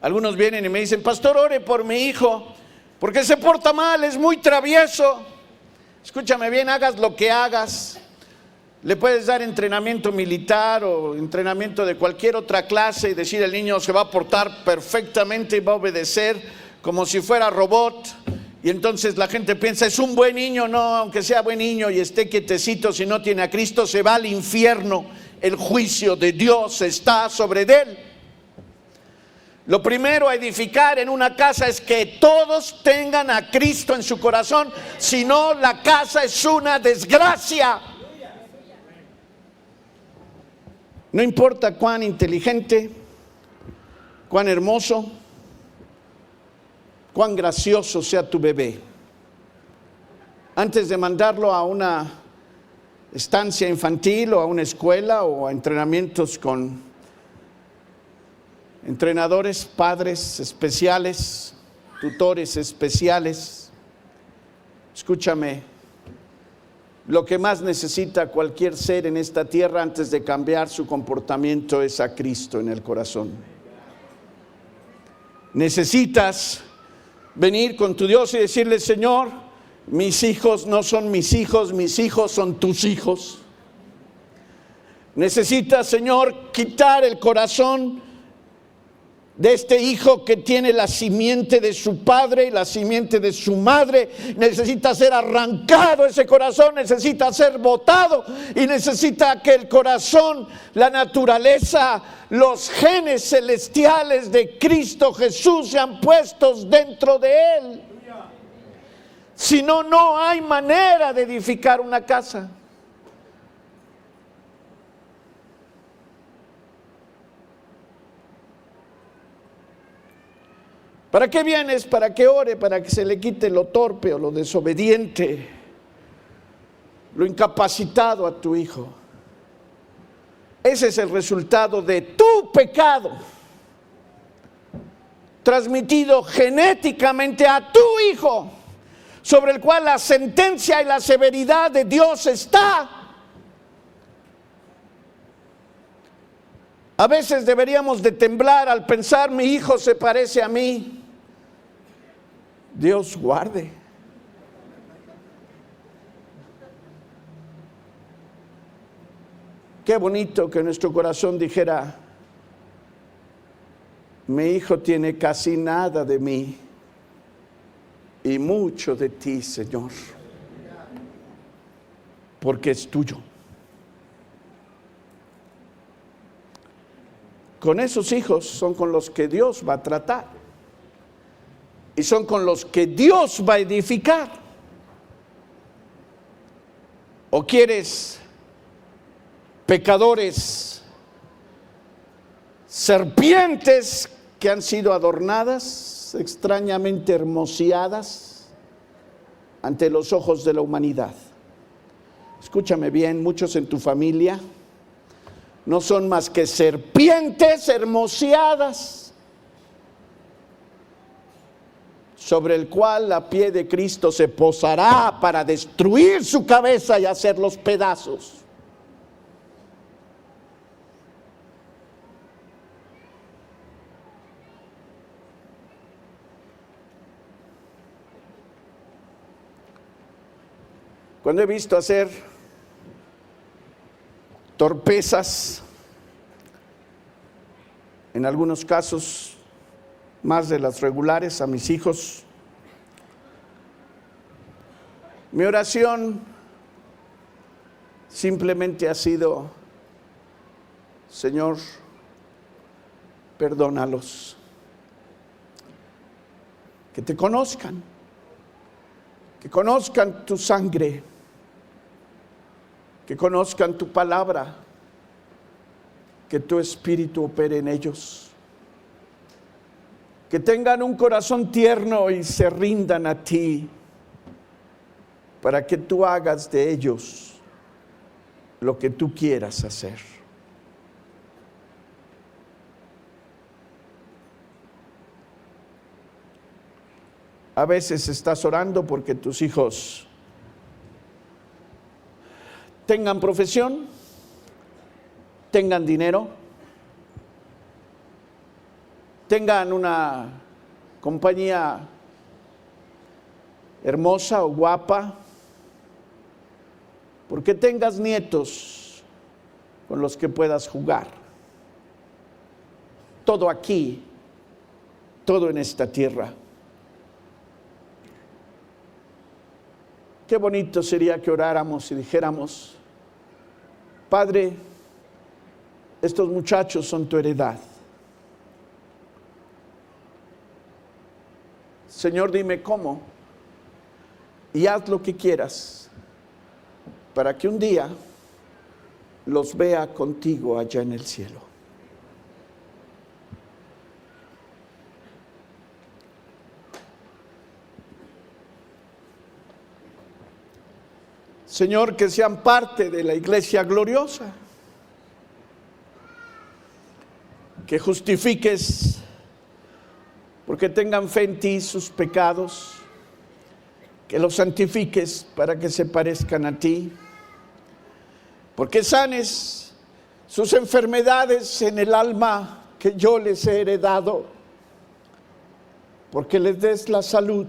Algunos vienen y me dicen: pastor, ore por mi hijo, porque se porta mal, es muy travieso. Escúchame bien, hagas lo que hagas. Le puedes dar entrenamiento militar o entrenamiento de cualquier otra clase y decir: el niño se va a portar perfectamente y va a obedecer como si fuera robot. Y entonces la gente piensa: es un buen niño. No, aunque sea buen niño y esté quietecito, si no tiene a Cristo, se va al infierno. El juicio de Dios está sobre él. Lo primero a edificar en una casa es que todos tengan a Cristo en su corazón. Si no, la casa es una desgracia. No importa cuán inteligente, cuán hermoso, cuán gracioso sea tu bebé. Antes de mandarlo a una estancia infantil o a una escuela o a entrenamientos con entrenadores, padres especiales, tutores especiales, escúchame, lo que más necesita cualquier ser en esta tierra antes de cambiar su comportamiento es a Cristo en el corazón. Necesitas venir con tu Dios y decirle: Señor, mis hijos no son mis hijos son tus hijos. Necesitas, Señor, quitar el corazón de este hijo que tiene la simiente de su padre y la simiente de su madre. Necesita ser arrancado ese corazón, necesita ser botado, y necesita que el corazón, la naturaleza, los genes celestiales de Cristo Jesús sean puestos dentro de él. Si no, no hay manera de edificar una casa. ¿Para qué vienes? Para que ore, para que se le quite lo torpe o lo desobediente, lo incapacitado a tu hijo. Ese es el resultado de tu pecado, transmitido genéticamente a tu hijo, sobre el cual la sentencia y la severidad de Dios está. A veces deberíamos de temblar al pensar: mi hijo se parece a mí. Dios guarde. Qué bonito que nuestro corazón dijera: mi hijo tiene casi nada de mí y mucho de ti, Señor, porque es tuyo. Con esos hijos son con los que Dios va a tratar. Y son con los que Dios va a edificar. ¿O quieres pecadores, serpientes que han sido adornadas, extrañamente hermoseadas ante los ojos de la humanidad? Escúchame bien, muchos en tu familia no son más que serpientes hermoseadas, sobre el cual la pie de Cristo se posará para destruir su cabeza y hacerlos pedazos. Cuando he visto hacer torpezas, en algunos casos más de las regulares, a mis hijos, mi oración simplemente ha sido: Señor, perdónalos, que te conozcan, que conozcan tu sangre, que conozcan tu palabra, que tu espíritu opere en ellos, que tengan un corazón tierno y se rindan a ti, para que tú hagas de ellos lo que tú quieras hacer. A veces estás orando porque tus hijos tengan profesión, tengan dinero, tengan una compañía hermosa o guapa, porque tengas nietos con los que puedas jugar. Todo aquí, todo en esta tierra. Qué bonito sería que oráramos y dijéramos: Padre, estos muchachos son tu heredad. Señor, dime cómo, y haz lo que quieras para que un día los vea contigo allá en el cielo. Señor, que sean parte de la iglesia gloriosa, que justifiques, porque tengan fe en ti, sus pecados, que los santifiques para que se parezcan a ti, porque sanes sus enfermedades en el alma que yo les he heredado, porque les des la salud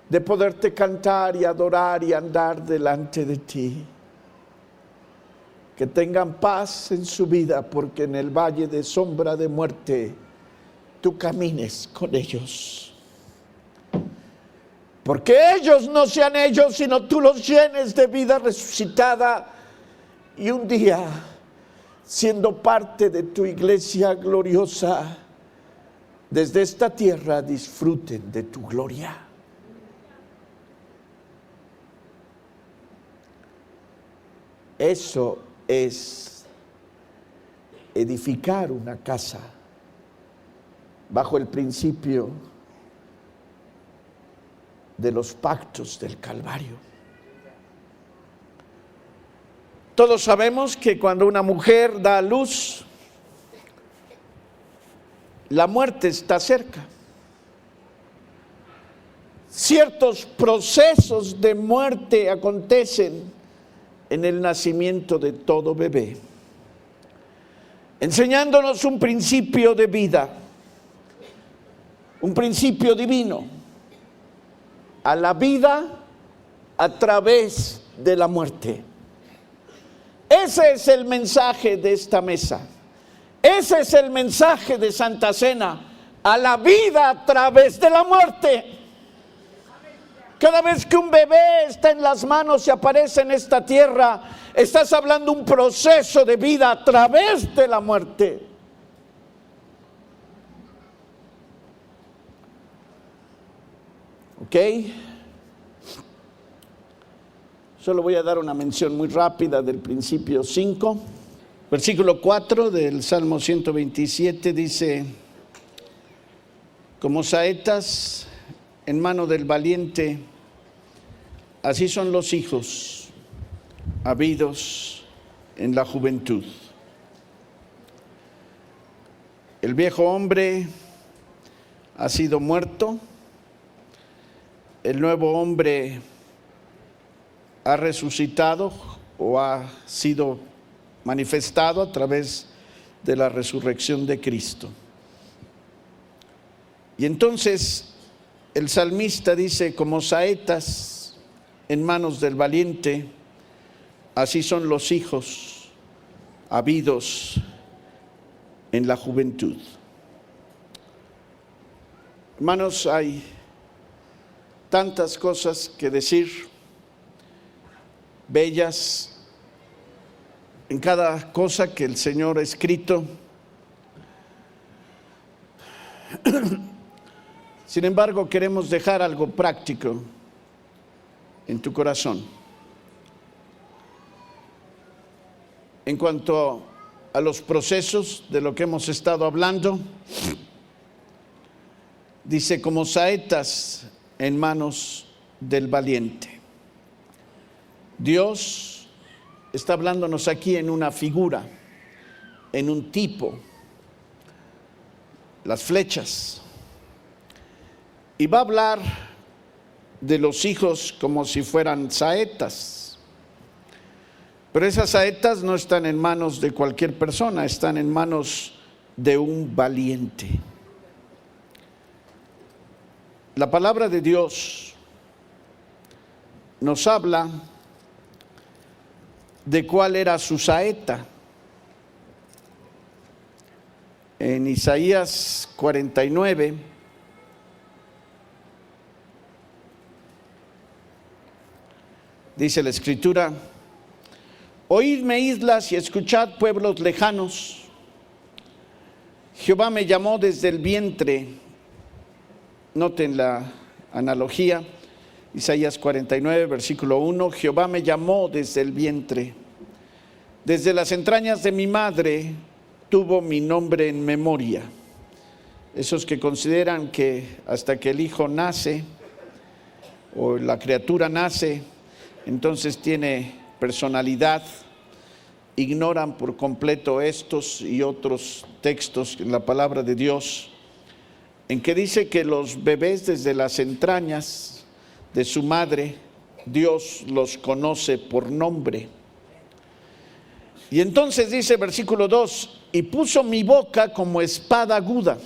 de poderte cantar y adorar y andar delante de ti. Que tengan paz en su vida, porque en el valle de sombra de muerte tú camines con ellos. Porque ellos no sean ellos, sino tú los llenes de vida resucitada, y un día, siendo parte de tu iglesia gloriosa, desde esta tierra disfruten de tu gloria. Eso es edificar una casa bajo el principio de los pactos del Calvario. Todos sabemos que cuando una mujer da a luz, la muerte está cerca. Ciertos procesos de muerte acontecen en el nacimiento de todo bebé, enseñándonos un principio de vida, un principio divino, a la vida a través de la muerte. Ese es el mensaje de esta mesa. Ese es el mensaje de Santa Cena, a la vida a través de la muerte. Cada vez que un bebé está en las manos y aparece en esta tierra, estás hablando un proceso de vida a través de la muerte. ¿Ok? Solo voy a dar una mención muy rápida del principio 5. Versículo 4 del Salmo 127 dice: como saetas en mano del valiente, así son los hijos habidos en la juventud. El viejo hombre ha sido muerto, el nuevo hombre ha resucitado o ha sido manifestado a través de la resurrección de Cristo. Y entonces el salmista dice: como saetas en manos del valiente, así son los hijos habidos en la juventud. Hermanos, hay tantas cosas que decir, bellas, en cada cosa que el Señor ha escrito. Sin embargo, queremos dejar algo práctico en tu corazón. En cuanto a los procesos de lo que hemos estado hablando, dice: como saetas en manos del valiente. Dios está hablándonos aquí en una figura, en un tipo, las flechas. Y va a hablar de los hijos como si fueran saetas. Pero esas saetas no están en manos de cualquier persona, están en manos de un valiente. La palabra de Dios nos habla de cuál era su saeta. En Isaías 49, dice la Escritura: oídme, islas, y escuchad, pueblos lejanos. Jehová me llamó desde el vientre. Noten la analogía. Isaías 49, versículo 1: Jehová me llamó desde el vientre. Desde las entrañas de mi madre tuvo mi nombre en memoria. Esos que consideran que hasta que el hijo nace o la criatura nace, entonces tiene personalidad, ignoran por completo estos y otros textos en la palabra de Dios, en que dice que los bebés desde las entrañas de su madre, Dios los conoce por nombre. Y entonces dice versículo 2: y puso mi boca como espada aguda,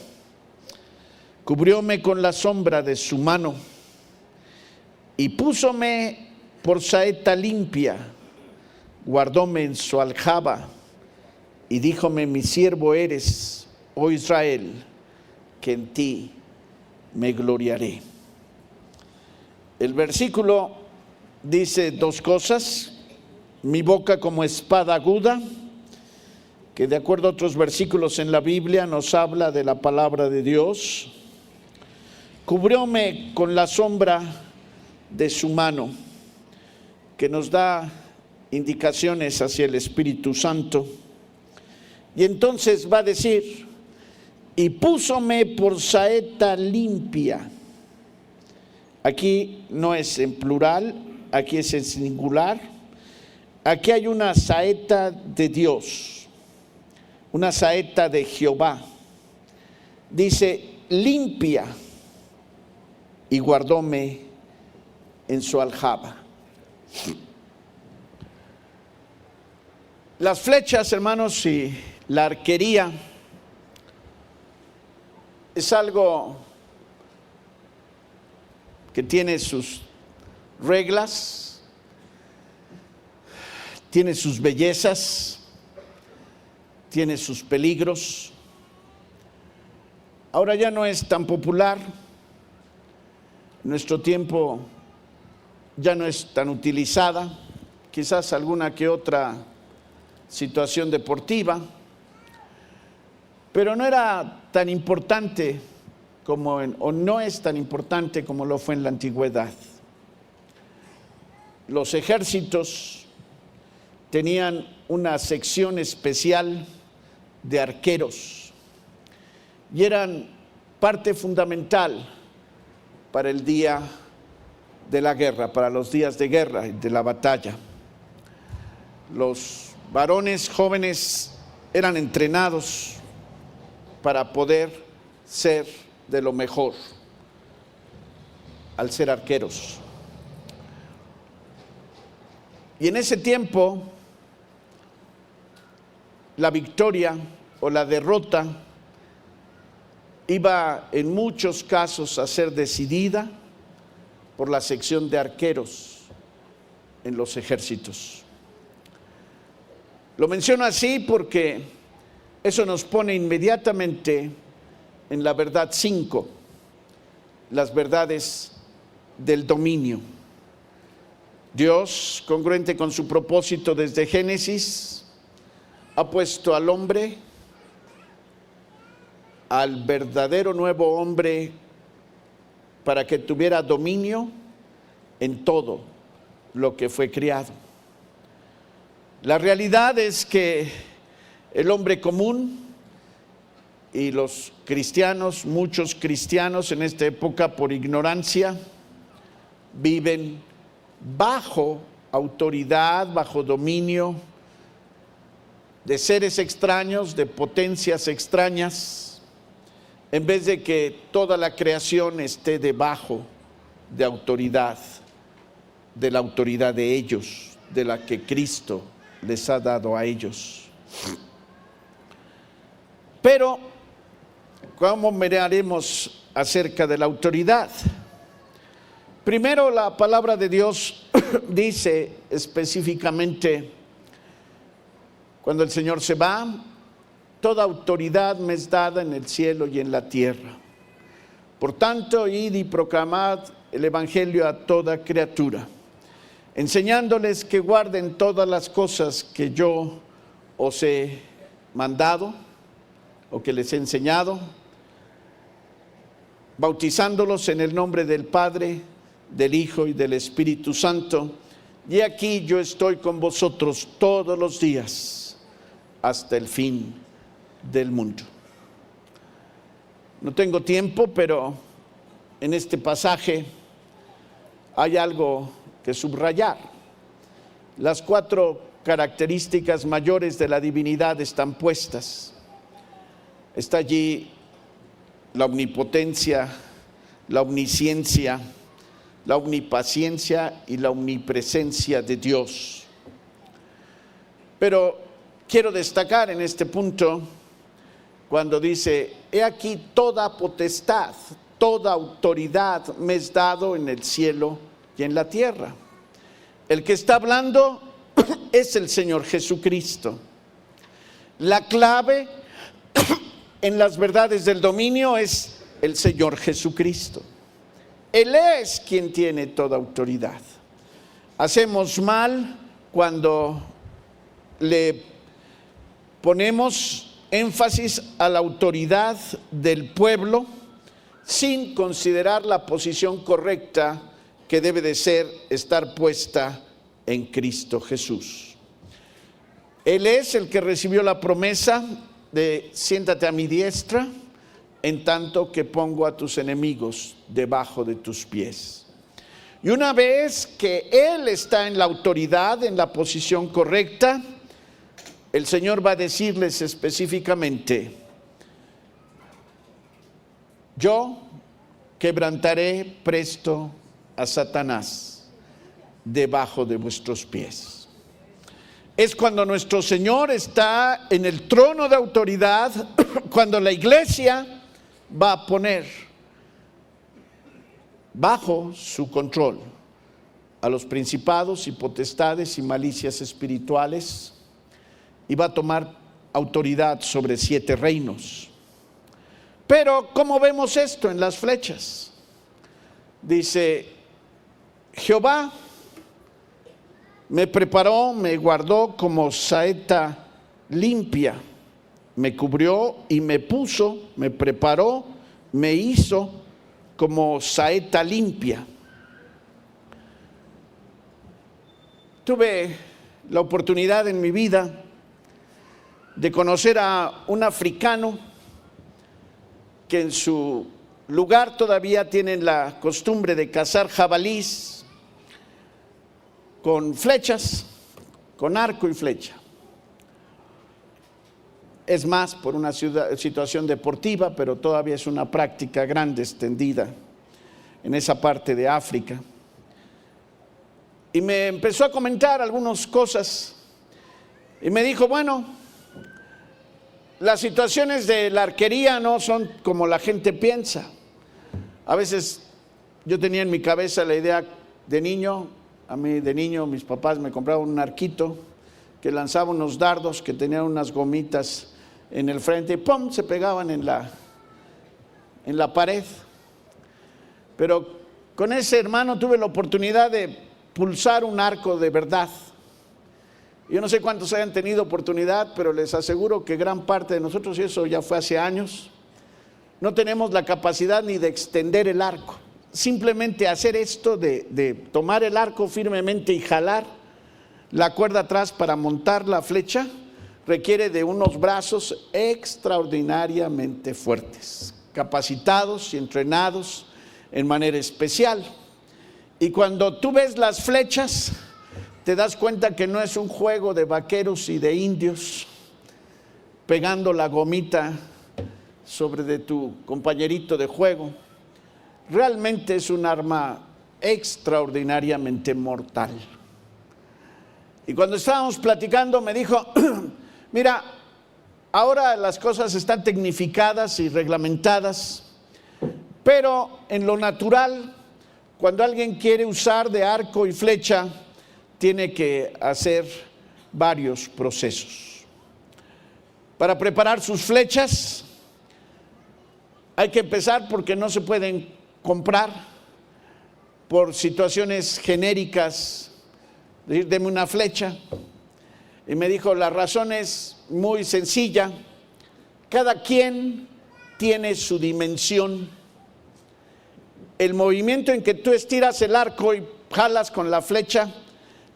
cubrióme con la sombra de su mano, y púsome por saeta limpia, guardóme en su aljaba, y díjome: mi siervo eres, oh Israel, que en ti me gloriaré. El versículo dice dos cosas: mi boca como espada aguda, que de acuerdo a otros versículos en la Biblia nos habla de la palabra de Dios. Cubrióme con la sombra de su mano, que nos da indicaciones hacia el Espíritu Santo. Y entonces va a decir: y púsome por saeta limpia. Aquí no es en plural, aquí es en singular. Aquí hay una saeta de Dios, una saeta de Jehová. Dice: limpia, y guardóme en su aljaba. Las flechas, hermanos, y la arquería es algo que tiene sus reglas, tiene sus bellezas, tiene sus peligros. Ahora ya no es tan popular. En nuestro tiempo ya no es tan utilizada. Quizás alguna que otra situación deportiva, pero no era tan importante o no es tan importante como lo fue en la antigüedad. Los ejércitos tenían una sección especial de arqueros y eran parte fundamental para el día de la guerra, para los días de guerra y de la batalla. Los varones jóvenes eran entrenados para poder ser de lo mejor al ser arqueros. Y en ese tiempo, la victoria o la derrota iba en muchos casos a ser decidida por la sección de arqueros en los ejércitos. Lo menciono así porque eso nos pone inmediatamente en la verdad 5, las verdades del dominio. Dios, congruente con su propósito desde Génesis, ha puesto al hombre, al verdadero nuevo hombre, para que tuviera dominio en todo lo que fue creado. La realidad es que el hombre común y los cristianos, muchos cristianos en esta época por ignorancia, viven bajo autoridad, bajo dominio de seres extraños, de potencias extrañas, en vez de que toda la creación esté debajo de autoridad, de la autoridad de ellos, de la que Cristo les ha dado a ellos. Pero, ¿cómo miraremos acerca de la autoridad? Primero, la palabra de Dios dice específicamente, cuando el Señor se va, toda autoridad me es dada en el cielo y en la tierra. Por tanto, id y proclamad el evangelio a toda criatura, enseñándoles que guarden todas las cosas que yo os he mandado o que les he enseñado, bautizándolos en el nombre del Padre, del Hijo y del Espíritu Santo. Y aquí yo estoy con vosotros todos los días hasta el fin del mundo. No tengo tiempo, pero en este pasaje hay algo que subrayar. Las 4 características mayores de la divinidad están puestas. Está allí la omnipotencia, la omnisciencia, la omnipaciencia y la omnipresencia de Dios. Pero quiero destacar en este punto cuando dice: he aquí toda potestad, toda autoridad me es dado en el cielo y en la tierra. El que está hablando es el Señor Jesucristo. La clave en las verdades del dominio es el Señor Jesucristo. Él es quien tiene toda autoridad. Hacemos mal cuando le ponemos énfasis a la autoridad del pueblo sin considerar la posición correcta que debe de ser estar puesta en Cristo Jesús. Él es el que recibió la promesa de siéntate a mi diestra en tanto que pongo a tus enemigos debajo de tus pies. Y una vez que Él está en la autoridad, en la posición correcta, el Señor va a decirles específicamente: yo quebrantaré presto a Satanás debajo de vuestros pies. Es cuando nuestro Señor está en el trono de autoridad, cuando la iglesia va a poner bajo su control a los principados y potestades y malicias espirituales, y va a tomar autoridad sobre 7 reinos. Pero ¿cómo vemos esto en las flechas? Dice: Jehová me preparó, me guardó como saeta limpia, me cubrió y me puso, me preparó, me hizo como saeta limpia. Tuve la oportunidad en mi vida de conocer a un africano que en su lugar todavía tienen la costumbre de cazar jabalís con flechas, con arco y flecha. Es más por una situación deportiva, pero todavía es una práctica grande, extendida en esa parte de África. Y me empezó a comentar algunas cosas y me dijo: bueno, las situaciones de la arquería no son como la gente piensa. A veces yo tenía en mi cabeza la idea de niño, a mí de niño mis papás me compraban un arquito que lanzaba unos dardos que tenían unas gomitas en el frente y ¡pum!, se pegaban en la pared. Pero con ese hermano tuve la oportunidad de pulsar un arco de verdad. Yo no sé cuántos hayan tenido oportunidad, pero les aseguro que gran parte de nosotros, y eso ya fue hace años, no tenemos la capacidad ni de extender el arco. Simplemente hacer esto de tomar el arco firmemente y jalar la cuerda atrás para montar la flecha requiere de unos brazos extraordinariamente fuertes, capacitados y entrenados en manera especial. Y cuando tú ves las flechas, te das cuenta que no es un juego de vaqueros y de indios pegando la gomita sobre de tu compañerito de juego. Realmente es un arma extraordinariamente mortal. Y cuando estábamos platicando me dijo: mira, ahora las cosas están tecnificadas y reglamentadas, pero en lo natural, cuando alguien quiere usar de arco y flecha, tiene que hacer varios procesos. Para preparar sus flechas, hay que empezar porque no se pueden comprar por situaciones genéricas, decir, deme una flecha. Y me dijo, la razón es muy sencilla, cada quien tiene su dimensión. El movimiento en que tú estiras el arco y jalas con la flecha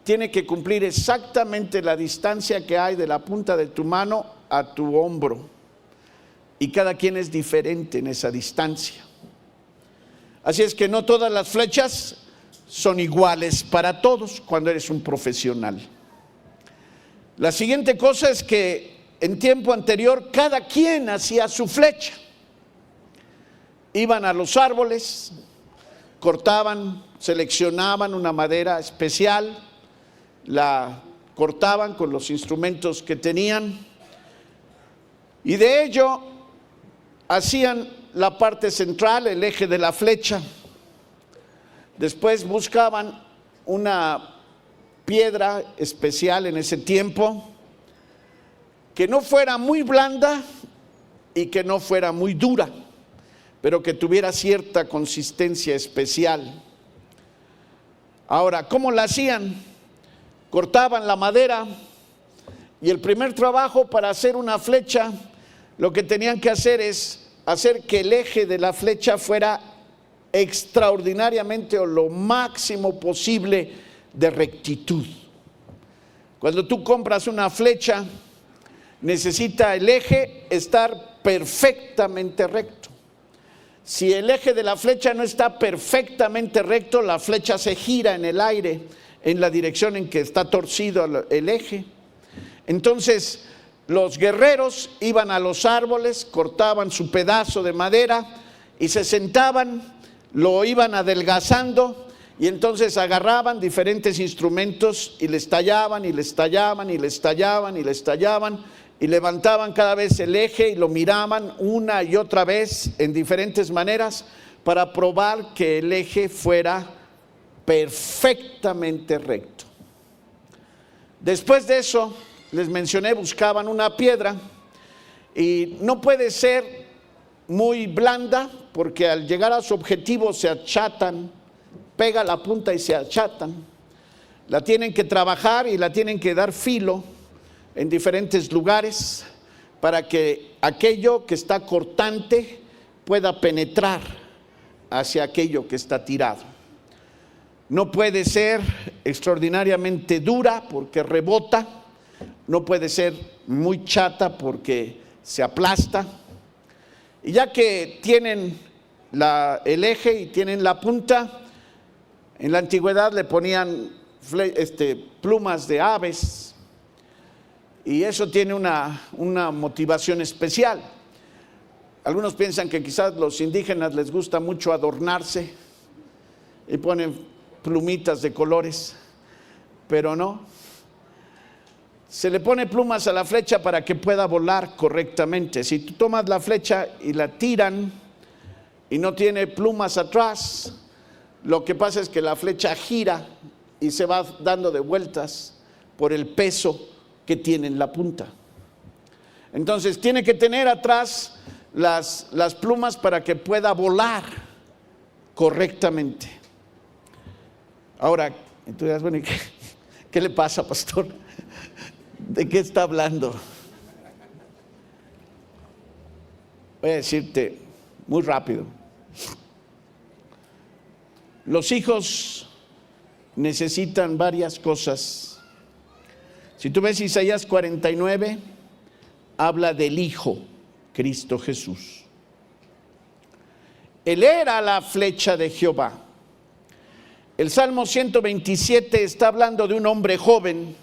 tiene que cumplir exactamente la distancia que hay de la punta de tu mano a tu hombro. Y cada quien es diferente en esa distancia. Así es que no todas las flechas son iguales para todos cuando eres un profesional. La siguiente cosa es que en tiempo anterior cada quien hacía su flecha. Iban a los árboles, cortaban, seleccionaban una madera especial, la cortaban con los instrumentos que tenían y de ello hacían la parte central, el eje de la flecha. Después buscaban una piedra especial en ese tiempo que no fuera muy blanda y que no fuera muy dura, pero que tuviera cierta consistencia especial. Ahora, ¿cómo la hacían? Cortaban la madera y el primer trabajo para hacer una flecha, lo que tenían que hacer es hacer que el eje de la flecha fuera extraordinariamente o lo máximo posible de rectitud. Cuando tú compras una flecha, necesita el eje estar perfectamente recto. Si el eje de la flecha no está perfectamente recto, la flecha se gira en el aire en la dirección en que está torcido el eje. Entonces los guerreros iban a los árboles, cortaban su pedazo de madera y se sentaban, lo iban adelgazando y entonces agarraban diferentes instrumentos y les tallaban y les tallaban y les tallaban y les tallaban y levantaban cada vez el eje y lo miraban una y otra vez en diferentes maneras para probar que el eje fuera perfectamente recto. Después de eso, les mencioné, buscaban una piedra y no puede ser muy blanda porque al llegar a su objetivo se achatan, pega la punta y se achatan. La tienen que trabajar y la tienen que dar filo en diferentes lugares para que aquello que está cortante pueda penetrar hacia aquello que está tirado. No puede ser extraordinariamente dura porque rebota, no puede ser muy chata porque se aplasta. Y ya que tienen el eje y tienen la punta, en la antigüedad le ponían plumas de aves y eso tiene una motivación especial. Algunos piensan que quizás los indígenas les gusta mucho adornarse y ponen plumitas de colores, pero no. Se le pone plumas a la flecha para que pueda volar correctamente. Si tú tomas la flecha y la tiran y no tiene plumas atrás, lo que pasa es que la flecha gira y se va dando de vueltas por el peso que tiene en la punta. Entonces tiene que tener atrás las plumas para que pueda volar correctamente. Ahora, tú dirás, bueno, ¿qué le pasa, pastor? ¿De qué está hablando? Voy a decirte muy rápido. Los hijos necesitan varias cosas. Si tú ves Isaías 49, habla del Hijo, Cristo Jesús. Él era la flecha de Jehová. El Salmo 127 está hablando de un hombre joven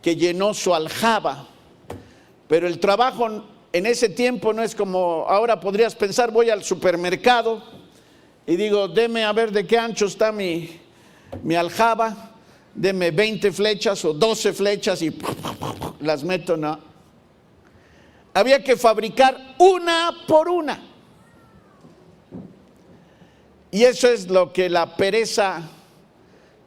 que llenó su aljaba, pero el trabajo en ese tiempo no es como ahora podrías pensar, voy al supermercado y digo, deme a ver de qué ancho está mi aljaba, deme 20 flechas o 12 flechas y las meto, no. había que fabricar una por una. Y eso es lo que la pereza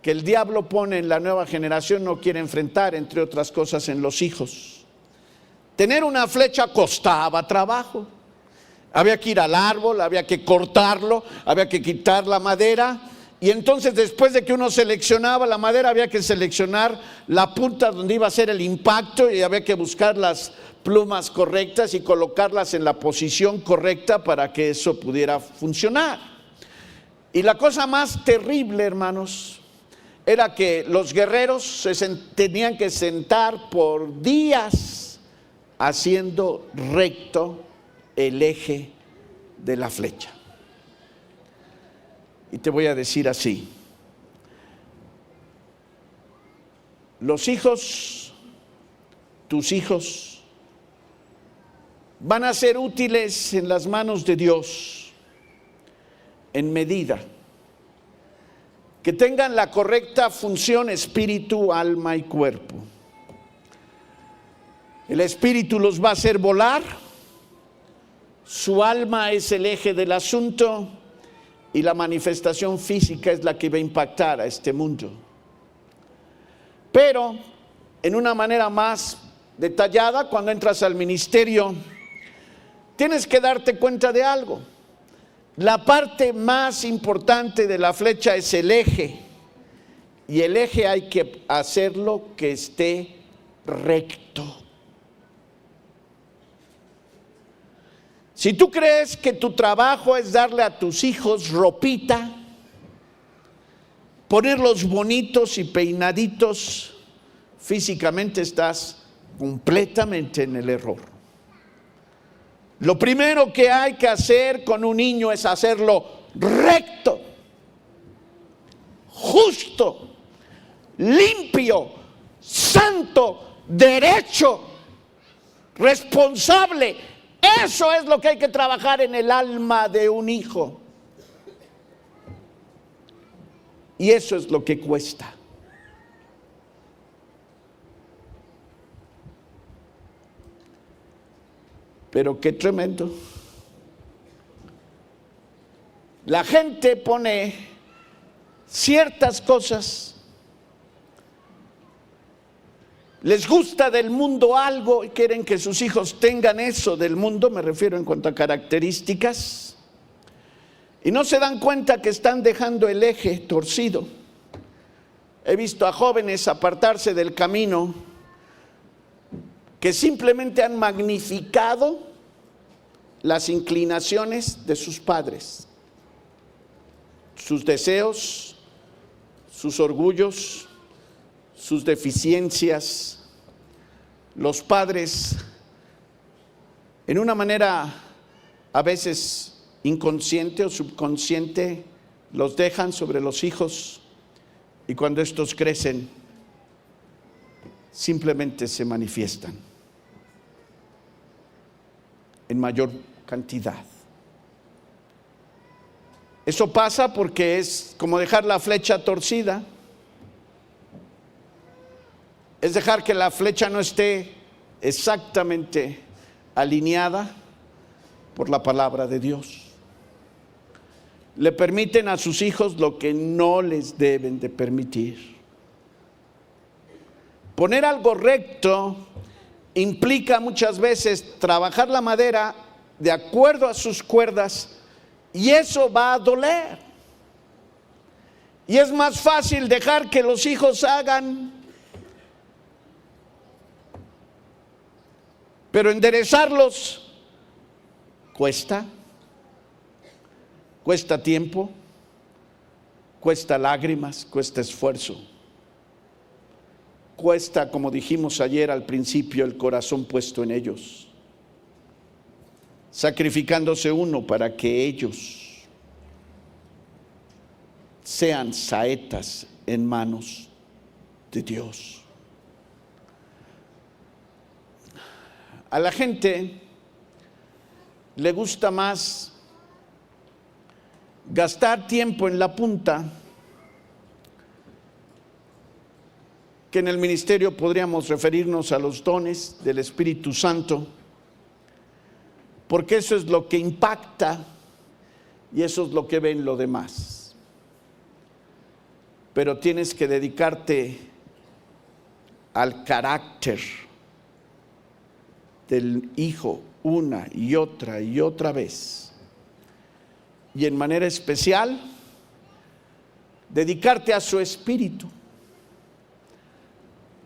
que el diablo pone en la nueva generación no quiere enfrentar, entre otras cosas, en los hijos. Tener una flecha costaba trabajo. Había que ir al árbol, había que cortarlo, había que quitar la madera. Y entonces, después de que uno seleccionaba la madera, había que seleccionar la punta donde iba a ser el impacto, y había que buscar las plumas correctas y colocarlas en la posición correcta para que eso pudiera funcionar. Y la cosa más terrible, hermanos, era que los guerreros tenían que sentar por días haciendo recto el eje de la flecha. Y te voy a decir así: los hijos, tus hijos, van a ser útiles en las manos de Dios en medida que tengan la correcta función espíritu, alma y cuerpo. El espíritu los va a hacer volar, su alma es el eje del asunto y la manifestación física es la que va a impactar a este mundo. Pero en una manera más detallada, cuando entras al ministerio, tienes que darte cuenta de algo. La parte más importante de la flecha es el eje, y el eje hay que hacerlo que esté recto. Si tú crees que tu trabajo es darle a tus hijos ropita, ponerlos bonitos y peinaditos, físicamente estás completamente en el error. Lo primero que hay que hacer con un niño es hacerlo recto, justo, limpio, santo, derecho, responsable. Eso es lo que hay que trabajar en el alma de un hijo. Y eso es lo que cuesta. Pero qué tremendo. La gente pone ciertas cosas, les gusta del mundo algo y quieren que sus hijos tengan eso del mundo, me refiero en cuanto a características, y no se dan cuenta que están dejando el eje torcido. He visto a jóvenes apartarse del camino que simplemente han magnificado las inclinaciones de sus padres, sus deseos, sus orgullos, sus deficiencias. Los padres, en una manera a veces inconsciente o subconsciente, los dejan sobre los hijos, y cuando estos crecen, simplemente se manifiestan en mayor cantidad. Eso pasa porque es como dejar la flecha torcida. Es dejar que la flecha no esté exactamente alineada por la palabra de Dios. Le permiten a sus hijos lo que no les deben de permitir. Poner algo recto implica muchas veces trabajar la madera de acuerdo a sus cuerdas, y eso va a doler. Y es más fácil dejar que los hijos hagan, pero enderezarlos cuesta tiempo, cuesta lágrimas, cuesta esfuerzo. Cuesta, como dijimos ayer al principio, el corazón puesto en ellos, sacrificándose uno para que ellos sean saetas en manos de Dios. A la gente le gusta más gastar tiempo en la punta, que en el ministerio podríamos referirnos a los dones del Espíritu Santo, porque eso es lo que impacta y eso es lo que ven los demás. Pero tienes que dedicarte al carácter del hijo una y otra vez. Y en manera especial, dedicarte a su espíritu.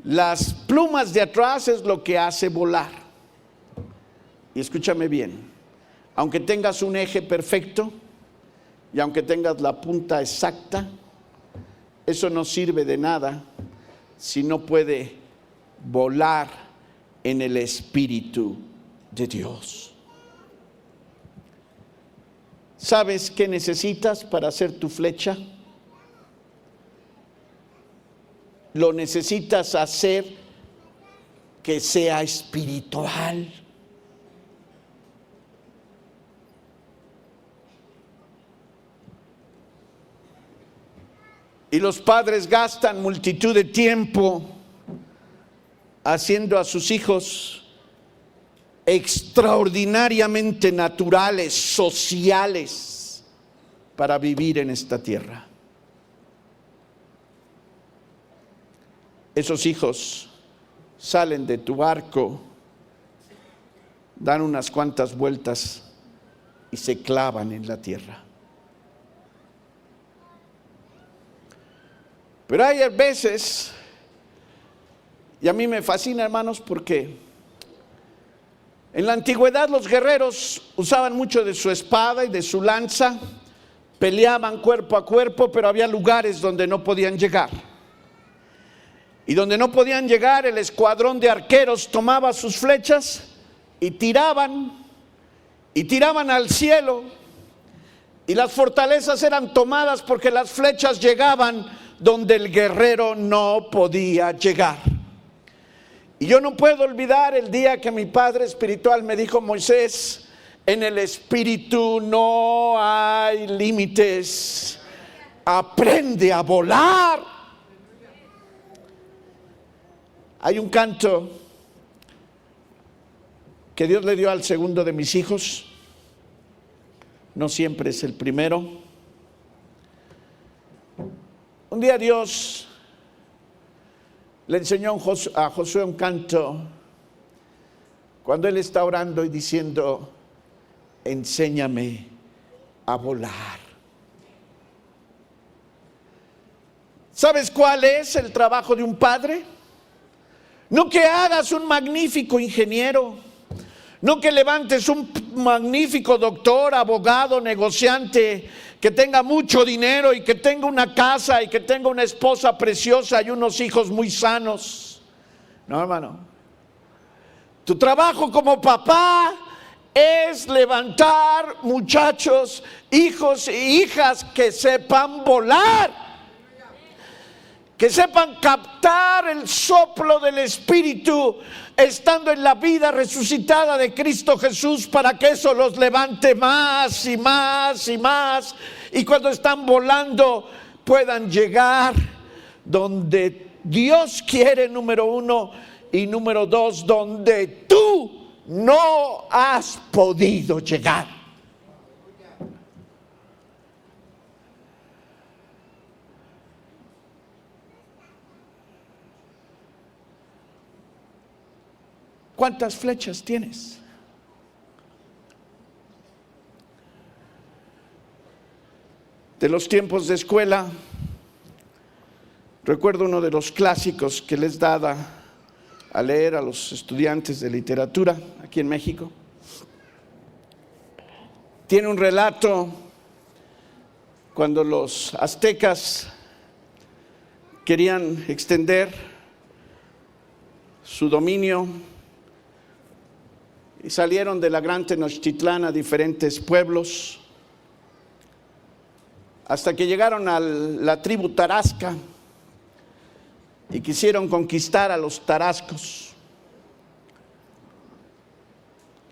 Las plumas de atrás es lo que hace volar. Y escúchame bien, aunque tengas un eje perfecto y aunque tengas la punta exacta, eso no sirve de nada si no puede volar en el Espíritu de Dios. ¿Sabes qué necesitas para hacer tu flecha? Lo necesitas hacer que sea espiritual. Y los padres gastan multitud de tiempo haciendo a sus hijos extraordinariamente naturales, sociales, para vivir en esta tierra. Esos hijos salen de tu barco, dan unas cuantas vueltas y se clavan en la tierra. Pero hay veces, y a mí me fascina, hermanos, porque en la antigüedad los guerreros usaban mucho de su espada y de su lanza, peleaban cuerpo a cuerpo, pero había lugares donde no podían llegar. Y donde no podían llegar, el escuadrón de arqueros tomaba sus flechas y tiraban al cielo. Y las fortalezas eran tomadas porque las flechas llegaban donde el guerrero no podía llegar. Y yo no puedo olvidar el día que mi padre espiritual me dijo: Moisés, en el espíritu no hay límites, aprende a volar. Hay un canto que Dios le dio al segundo de mis hijos, no siempre es el primero. Un día Dios le enseñó a Josué un canto cuando él está orando y diciendo: enséñame a volar. ¿Sabes cuál es el trabajo de un padre? No que hagas un magnífico ingeniero, no que levantes un magnífico doctor, abogado, negociante, que tenga mucho dinero y que tenga una casa y que tenga una esposa preciosa y unos hijos muy sanos. No, hermano. Tu trabajo como papá es levantar muchachos, hijos e hijas que sepan volar, que sepan captar el soplo del Espíritu estando en la vida resucitada de Cristo Jesús, para que eso los levante más y más y más, y cuando están volando puedan llegar donde Dios quiere, número uno, y número dos, donde tú no has podido llegar. ¿Cuántas flechas tienes? De los tiempos de escuela, recuerdo uno de los clásicos que les daba a leer a los estudiantes de literatura aquí en México. Tiene un relato cuando los aztecas querían extender su dominio y salieron de la gran Tenochtitlán a diferentes pueblos, hasta que llegaron a la tribu tarasca y quisieron conquistar a los tarascos.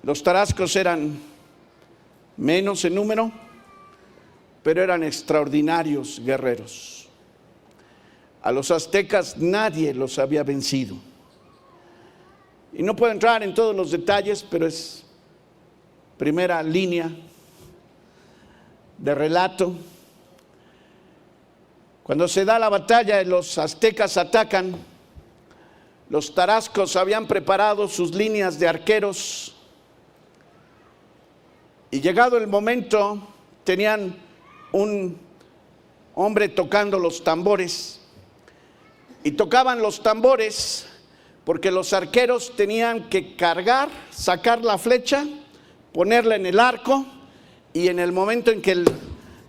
Los tarascos eran menos en número, pero eran extraordinarios guerreros. A los aztecas nadie los había vencido. Y no puedo entrar en todos los detalles, pero es primera línea de relato. Cuando se da la batalla y los aztecas atacan, los tarascos habían preparado sus líneas de arqueros y llegado el momento tenían un hombre tocando los tambores y tocaban los tambores porque los arqueros tenían que cargar, sacar la flecha, ponerla en el arco y en el momento en que el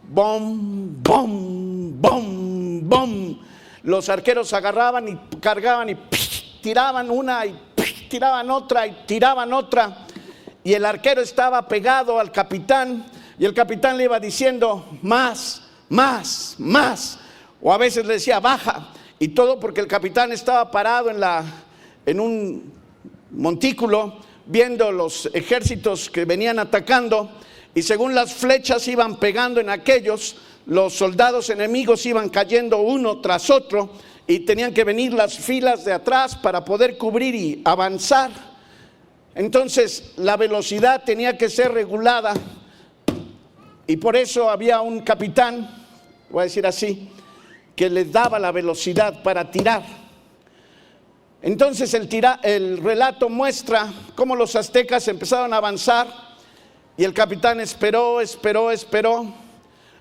bom, bom, bom, bom, los arqueros agarraban y cargaban y tiraban una y tiraban otra y tiraban otra y el arquero estaba pegado al capitán y el capitán le iba diciendo más, más, más, o a veces le decía baja, y todo porque el capitán estaba parado en un montículo viendo los ejércitos que venían atacando y según las flechas iban pegando en aquellos, los soldados enemigos iban cayendo uno tras otro y tenían que venir las filas de atrás para poder cubrir y avanzar. Entonces la velocidad tenía que ser regulada y por eso había un capitán, voy a decir así, que les daba la velocidad para tirar. Entonces el relato muestra cómo los aztecas empezaron a avanzar y el capitán esperó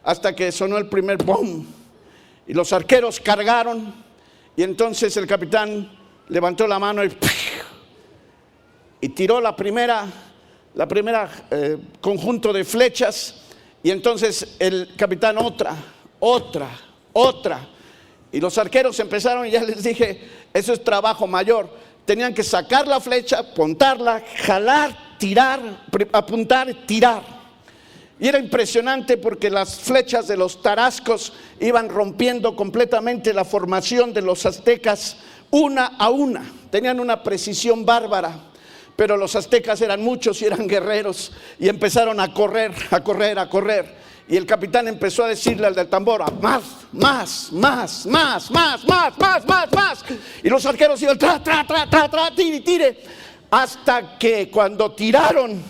hasta que sonó el primer bom y los arqueros cargaron y entonces el capitán levantó la mano y tiró la primera conjunto de flechas y entonces el capitán otra y los arqueros empezaron y ya les dije, eso es trabajo mayor, tenían que sacar la flecha, apuntarla, jalar, tirar, apuntar, tirar. Y era impresionante porque las flechas de los tarascos iban rompiendo completamente la formación de los aztecas una a una, tenían una precisión bárbara. Pero los aztecas eran muchos y eran guerreros y empezaron a correr. Y el capitán empezó a decirle al del tambor, más. Y los arqueros iban, tire. Hasta que cuando tiraron,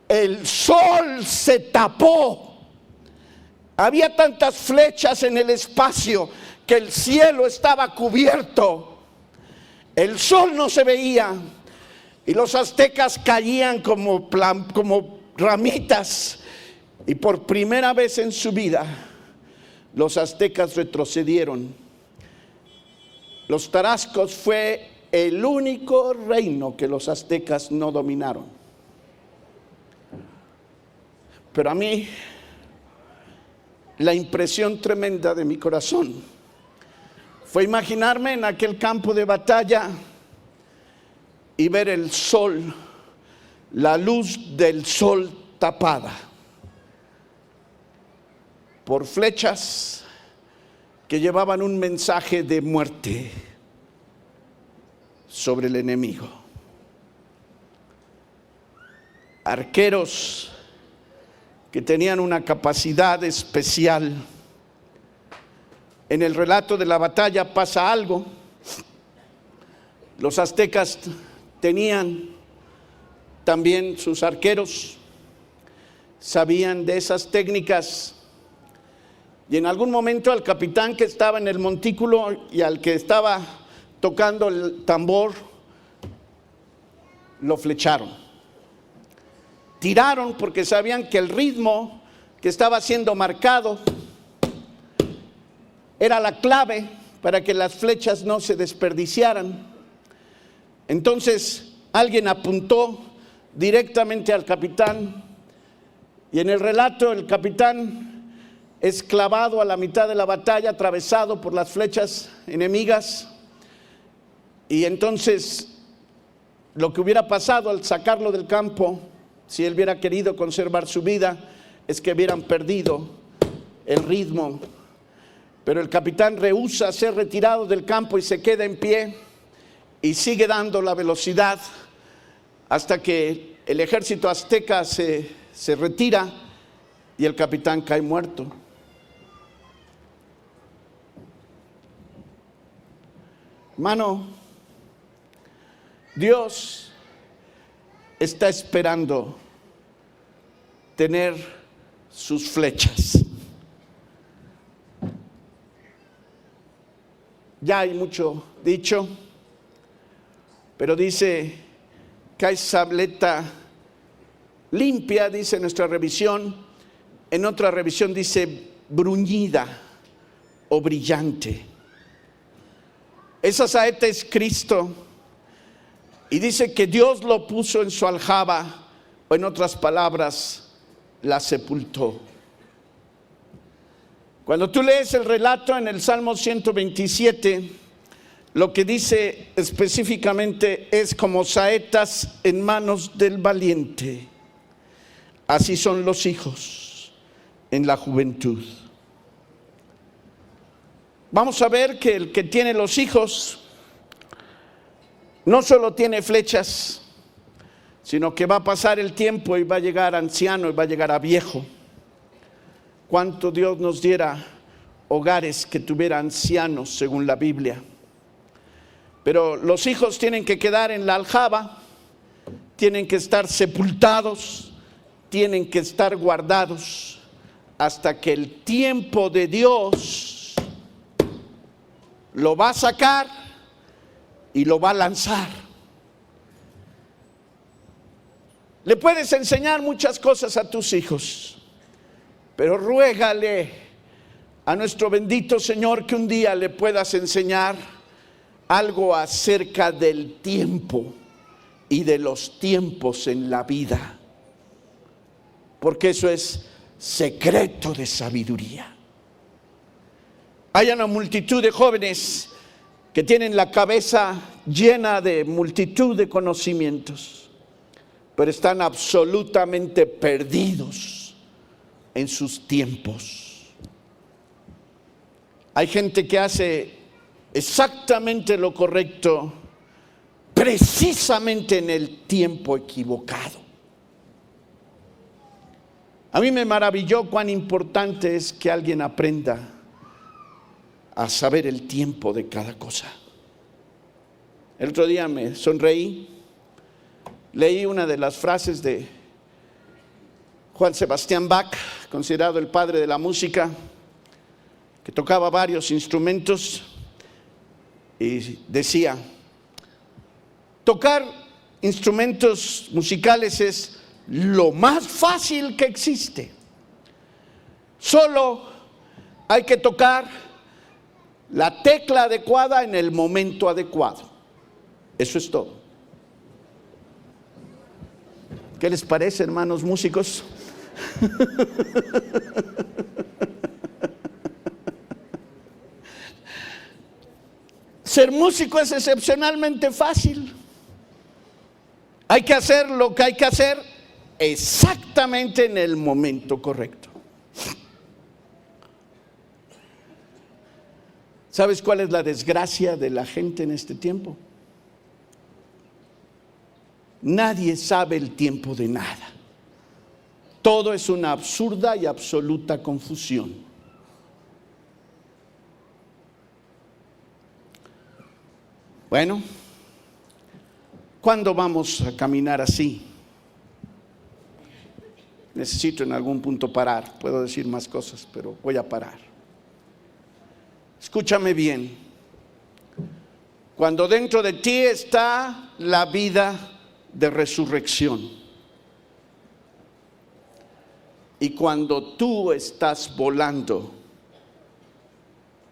el sol se tapó. Había tantas flechas en el espacio que el cielo estaba cubierto. El sol no se veía. Y los aztecas caían como ramitas. Y por primera vez en su vida, los aztecas retrocedieron. Los tarascos fue el único reino que los aztecas no dominaron. Pero a mí, la impresión tremenda de mi corazón fue imaginarme en aquel campo de batalla y ver el sol, la luz del sol tapada por flechas que llevaban un mensaje de muerte sobre el enemigo. Arqueros que tenían una capacidad especial. En el relato de la batalla pasa algo. Los aztecas tenían también sus arqueros, sabían de esas técnicas y en algún momento al capitán que estaba en el montículo y al que estaba tocando el tambor lo flecharon, tiraron porque sabían que el ritmo que estaba siendo marcado era la clave para que las flechas no se desperdiciaran. Entonces alguien apuntó directamente al capitán y en el relato el capitán es clavado a la mitad de la batalla, atravesado por las flechas enemigas y entonces lo que hubiera pasado al sacarlo del campo, si él hubiera querido conservar su vida, es que hubieran perdido el ritmo, pero el capitán rehúsa ser retirado del campo y se queda en pie y sigue dando la velocidad hasta que el ejército azteca se retira y el capitán cae muerto. Hermano, Dios está esperando tener sus flechas. Ya hay mucho dicho, pero dice que hay sableta limpia, dice nuestra revisión. En otra revisión dice bruñida o brillante. Esa saeta es Cristo, y dice que Dios lo puso en su aljaba, o en otras palabras, la sepultó. Cuando tú lees el relato en el Salmo 127, lo que dice específicamente es: como saetas en manos del valiente, así son los hijos en la juventud. Vamos a ver que el que tiene los hijos no solo tiene flechas, sino que va a pasar el tiempo y va a llegar anciano y va a llegar a viejo. Cuánto Dios nos diera hogares que tuvieran ancianos según la Biblia. Pero los hijos tienen que quedar en la aljaba, tienen que estar sepultados, tienen que estar guardados hasta que el tiempo de Dios lo va a sacar y lo va a lanzar. Le puedes enseñar muchas cosas a tus hijos, pero ruégale a nuestro bendito Señor que un día le puedas enseñar algo acerca del tiempo y de los tiempos en la vida, porque eso es secreto de sabiduría. Hay una multitud de jóvenes que tienen la cabeza llena de multitud de conocimientos, pero están absolutamente perdidos en sus tiempos. Hay gente que hace exactamente lo correcto, precisamente en el tiempo equivocado. A mí me maravilló cuán importante es que alguien aprenda a saber el tiempo de cada cosa. El otro día me sonreí, leí una de las frases de Juan Sebastián Bach, considerado el padre de la música, que tocaba varios instrumentos, y decía: tocar instrumentos musicales es lo más fácil que existe. Solo hay que tocar la tecla adecuada en el momento adecuado. Eso es todo. ¿Qué les parece, hermanos músicos? Ser músico es excepcionalmente fácil. Hay que hacer lo que hay que hacer exactamente en el momento correcto. ¿Sabes cuál es la desgracia de la gente en este tiempo? Nadie sabe el tiempo de nada. Todo es una absurda y absoluta confusión. Bueno, ¿cuándo vamos a caminar así? Necesito en algún punto parar. Puedo decir más cosas, pero voy a parar. Escúchame bien. Cuando dentro de ti está la vida de resurrección, y cuando tú estás volando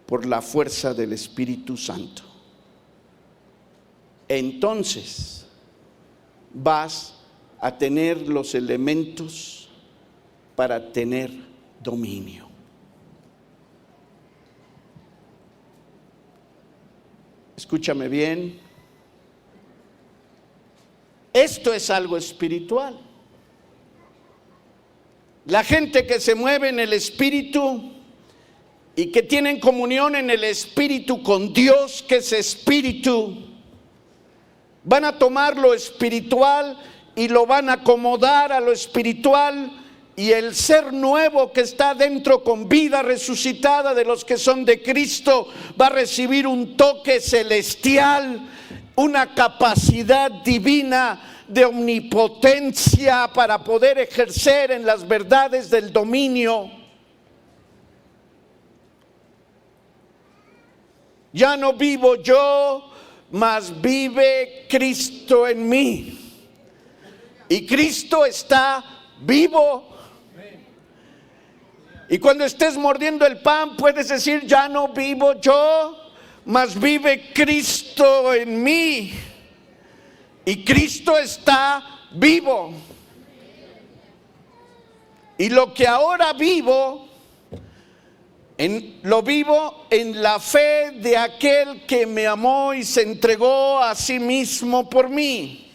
por la fuerza del Espíritu Santo, entonces vas a tener los elementos para tener dominio. Escúchame bien. Esto es algo espiritual. La gente que se mueve en el Espíritu y que tienen comunión en el Espíritu con Dios, que es Espíritu, van a tomar lo espiritual y lo van a acomodar a lo espiritual, y el ser nuevo que está dentro con vida resucitada de los que son de Cristo va a recibir un toque celestial, una capacidad divina de omnipotencia para poder ejercer en las verdades del dominio. Ya no vivo yo, mas vive Cristo en mí. Y Cristo está vivo. Y cuando estés mordiendo el pan, puedes decir: ya no vivo yo, mas vive Cristo en mí. Y Cristo está vivo. Y lo que ahora vivo, lo vivo en la fe de aquel que me amó y se entregó a sí mismo por mí.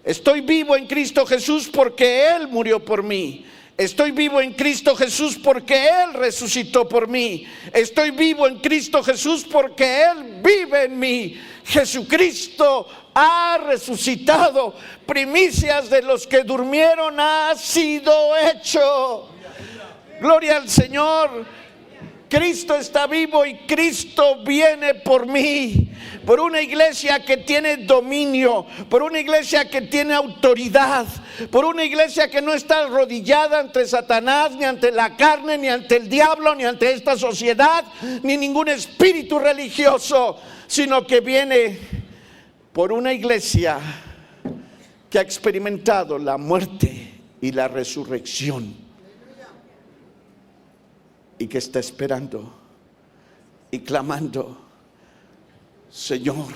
Estoy vivo en Cristo Jesús porque Él murió por mí. Estoy vivo en Cristo Jesús porque Él resucitó por mí. Estoy vivo en Cristo Jesús porque Él vive en mí. Jesucristo ha resucitado. Primicias de los que durmieron ha sido hecho. Gloria al Señor. Cristo está vivo y Cristo viene por mí, por una iglesia que tiene dominio, por una iglesia que tiene autoridad, por una iglesia que no está arrodillada ante Satanás, ni ante la carne, ni ante el diablo, ni ante esta sociedad, ni ningún espíritu religioso, sino que viene por una iglesia que ha experimentado la muerte y la resurrección. Y que está esperando y clamando: Señor,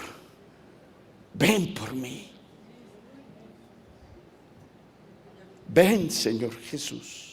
ven por mí. Ven, Señor Jesús.